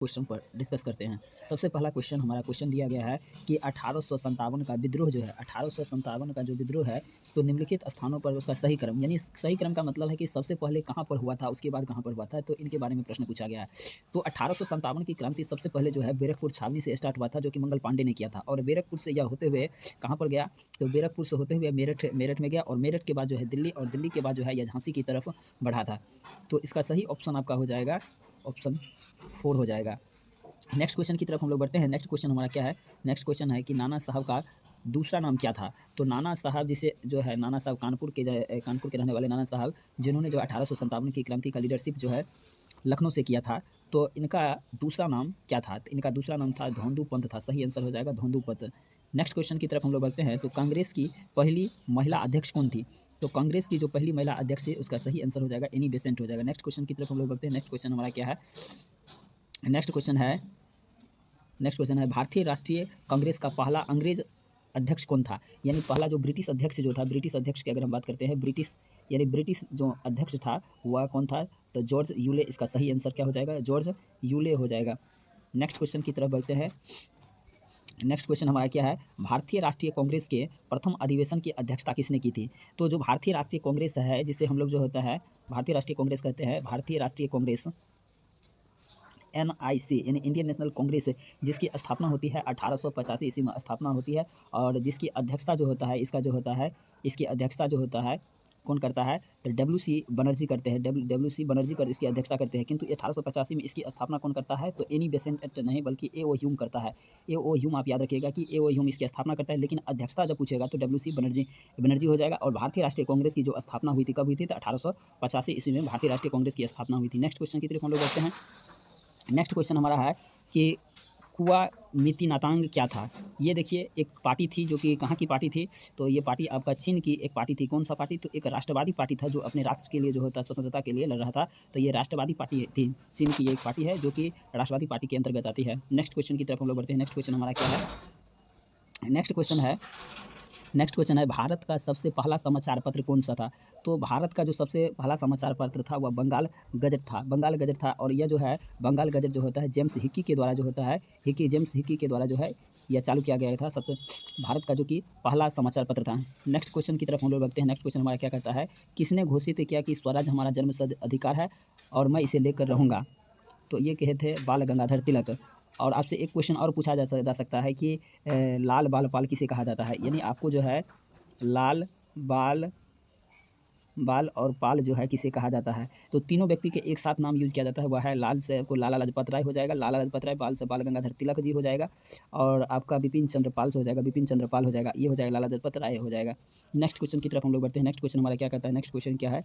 Question पर discuss करते हैं। सबसे पहला क्वेश्चन हमारा क्वेश्चन दिया गया है कि 1857 का विद्रोह जो है 1857 का जो विद्रोह है, तो निम्नलिखित स्थानों पर उसका सही क्रम यानी सही क्रम का मतलब है कि सबसे पहले कहाँ पर हुआ था, उसके बाद कहाँ पर हुआ था, तो इनके बारे में प्रश्न पूछा गया है। तो 1857 की क्रांति सबसे पहले जो है बैरकपुर छावनी से स्टार्ट हुआ था, जो कि मंगल पांडे ने किया था और बैरकपुर से यह होते हुए कहाँ पर गया, तो बैरकपुर से होते हुए मेरठ में गया और मेरठ के बाद जो है दिल्ली और दिल्ली के बाद जो है यह झांसी की तरफ बढ़ा था। तो इसका सही ऑप्शन आपका हो जाएगा ऑप्शन 4 हो जाएगा। नेक्स्ट क्वेश्चन की तरफ हम लोग बढ़ते हैं। नेक्स्ट क्वेश्चन हमारा क्या है? नेक्स्ट क्वेश्चन है कि नाना साहब का दूसरा नाम क्या था? तो नाना साहब जिसे जो है नाना साहब कानपुर के रहने वाले नाना साहब, जिन्होंने जो 1857 की क्रांति का लीडरशिप जो है लखनऊ से किया था, तो इनका दूसरा नाम क्या था? तो इनका दूसरा नाम था धोंदू पंत था। सही आंसर हो जाएगा धोंदू पंत। नेक्स्ट क्वेश्चन की तरफ हम लोग बढ़ते हैं। तो कांग्रेस की पहली महिला अध्यक्ष कौन थी? तो कांग्रेस की जो पहली महिला अध्यक्ष है उसका सही आंसर हो जाएगा एनी बेसेंट हो जाएगा। नेक्स्ट क्वेश्चन की तरफ हम लोग बढ़ते हैं। नेक्स्ट क्वेश्चन हमारा क्या है? नेक्स्ट क्वेश्चन है भारतीय राष्ट्रीय कांग्रेस का पहला अंग्रेज अध्यक्ष कौन था? यानी पहला जो ब्रिटिश अध्यक्ष जो था, ब्रिटिश अध्यक्ष की अगर हम बात करते हैं, ब्रिटिश जो अध्यक्ष था वह कौन था? तो जॉर्ज यूले। इसका सही आंसर क्या हो जाएगा? जॉर्ज यूले हो जाएगा। नेक्स्ट क्वेश्चन की तरफ बढ़ते हैं। नेक्स्ट क्वेश्चन हमारा क्या है? भारतीय राष्ट्रीय कांग्रेस के प्रथम अधिवेशन की अध्यक्षता किसने की थी? तो जो भारतीय राष्ट्रीय कांग्रेस है, जिसे हम लोग जो होता है भारतीय राष्ट्रीय कांग्रेस कहते हैं, भारतीय राष्ट्रीय कांग्रेस NIC यानी इंडियन नेशनल कांग्रेस, जिसकी स्थापना होती है 1885 ईस्वी में स्थापना होती है और जिसकी अध्यक्षता जो होता है इसकी अध्यक्षता जो होता है कौन करता है? तो WC बनर्जी करते हैं। WC बनर्जी कर इसकी अध्यक्षता करते हैं। किंतु 1885 में इसकी स्थापना कौन करता है? तो एनी बेसेंट नहीं बल्कि A.O. ह्यूम करता है। A.O. ह्यूम आप याद रखिएगा कि A.O. ह्यूम इसकी स्थापना करता है, लेकिन अध्यक्षता जब पूछेगा तो WC बनर्जी हो जाएगा। और भारतीय राष्ट्रीय कांग्रेस की जो स्थापना हुई थी कब हुई थी? तो 1885 ईस्वी में भारतीय राष्ट्रीय कांग्रेस की स्थापना हुई थी। नेक्स्ट क्वेश्चन की तरफ हम लोग बढ़ते हैं। नेक्स्ट क्वेश्चन हमारा है कि कुआमितिनातांग क्या था? ये देखिए एक पार्टी थी जो कि कहाँ की पार्टी थी? तो ये पार्टी आपका चीन की एक पार्टी थी। कौन सा पार्टी? तो एक राष्ट्रवादी पार्टी था जो अपने राष्ट्र के लिए जो होता है स्वतंत्रता के लिए लड़ रहा था। तो ये राष्ट्रवादी पार्टी थी। चीन की ये एक पार्टी है जो कि राष्ट्रवादी पार्टी के अंतर्गत आती है। नेक्स्ट क्वेश्चन की तरफ हम लोग बढ़ते हैं। नेक्स्ट क्वेश्चन हमारा क्या है? नेक्स्ट क्वेश्चन है भारत का सबसे पहला समाचार पत्र कौन सा था? तो भारत का जो सबसे पहला समाचार पत्र था वह बंगाल गजट था। बंगाल गजट था और यह जो है बंगाल गजट जो होता है जेम्स हिक्की के द्वारा जो होता है जेम्स हिक्की के द्वारा जो है यह चालू किया गया था। सब भारत का जो कि पहला समाचार पत्र था। नेक्स्ट क्वेश्चन की तरफ हम लोग बढ़ते हैं। नेक्स्ट क्वेश्चन हमारा क्या कहता है? किसने घोषित किया कि स्वराज हमारा जन्मसिद्ध अधिकार है और मैं इसे लेकर रहूँगा? तो ये कहे थे बाल गंगाधर तिलक। और आपसे एक क्वेश्चन और पूछा जा सकता है कि लाल बाल पाल किसे कहा जाता है? यानी आपको जो है लाल बाल और पाल जो है किसे कहा जाता है? तो तीनों व्यक्ति के एक साथ नाम यूज़ किया जाता है। वह है लाल से आपको लाला लाजपत राय हो जाएगा, लाला लाजपत राय, बाल से बाल गंगाधर तिलक जी हो जाएगा और आपका बिपिन चंद्र पाल से हो जाएगा, बिपिन चंद्र पाल हो जाएगा। ये हो जाएगा लाला लाजपत राय हो जाएगा। नेक्स्ट क्वेश्चन की तरफ हम लोग बढ़ते हैं। नेक्स्ट क्वेश्चन हमारा क्या कहता है? नेक्स्ट क्वेश्चन क्या है?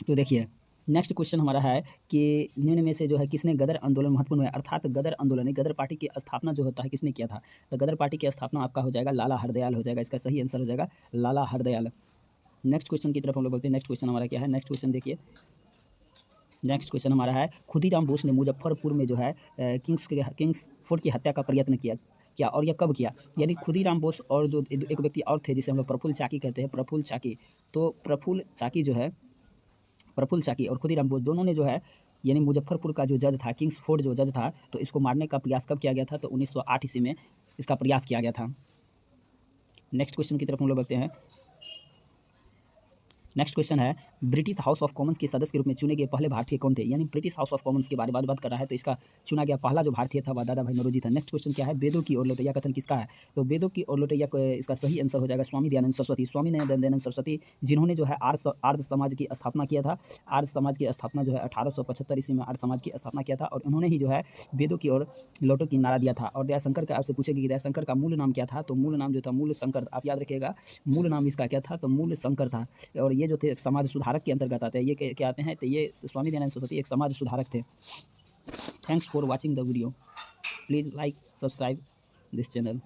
तो देखिए नेक्स्ट क्वेश्चन हमारा है कि निम्न में से जो है किसने गदर आंदोलन महत्वपूर्ण है? अर्थात गदर आंदोलन गदर पार्टी की स्थापना जो होता है किसने किया था? तो गदर पार्टी की स्थापना आपका हो जाएगा लाला हरदयाल हो जाएगा। इसका सही आंसर हो जाएगा लाला हरदयाल। नेक्स्ट क्वेश्चन की तरफ हम लोग बढ़ते हैं। नेक्स्ट क्वेश्चन हमारा क्या है? नेक्स्ट क्वेश्चन देखिए। नेक्स्ट क्वेश्चन हमारा है खुदीराम बोस ने मुजफ्फरपुर में जो है किंग्स फोर्ट की हत्या का प्रयत्न किया और यह कब किया? यानी खुदीराम बोस और जो एक व्यक्ति और थे जिसे हम लोग प्रफुल्ल चाकी कहते हैं, प्रफुल्ल चाकी। तो प्रफुल्ल चाकी और खुदीराम बोस दोनों ने जो है यानी मुजफ्फरपुर का जो जज था, किंग्स फोर्ट जो जज था, तो इसको मारने का प्रयास कब किया गया था? तो 1908 ईस्वी में इसका प्रयास किया गया था। नेक्स्ट क्वेश्चन की तरफ हम लोग बढ़ते हैं। नेक्स्ट क्वेश्चन है ब्रिटिश हाउस ऑफ कॉमन्स के सदस्य के रूप में चुने गए पहले भारतीय कौन थे? यानी ब्रिटिश हाउस ऑफ कॉमन्स के बारे में बात कर रहा है, तो इसका चुना गया पहला जो भारतीय था वह दादा भाई नौरोजी था। नेक्स्ट क्वेश्चन क्या है? वेदों की ओर लौटैया कथन किसका है? तो वेदों की ओर लौटैया इसका सही आंसर हो जाएगा स्वामी दयानंद सरस्वती। स्वामी दयानंद सरस्वती जिन्होंने जो है आर्य समाज की स्थापना किया था। आर्य समाज की स्थापना जो है 1875 ईस्वी में आर्य समाज की स्थापना किया था और उन्होंने ही जो है वेदों की ओर लौटो की नारा दिया था। और दयाशंकर का आपसे पूछेगी कि दयाशंकर का मूल नाम क्या था? तो मूल नाम जो था मूल शंकर, आप याद रखिएगा मूल नाम इसका क्या था? तो मूल शंकर था। और ये जो थे समाज सुधारक के अंतर्गत आते हैं। ये क्या आते हैं? तो ये स्वामी दयानंद सरस्वती एक समाज सुधारक थे। Thanks for watching the video. Please like subscribe this channel.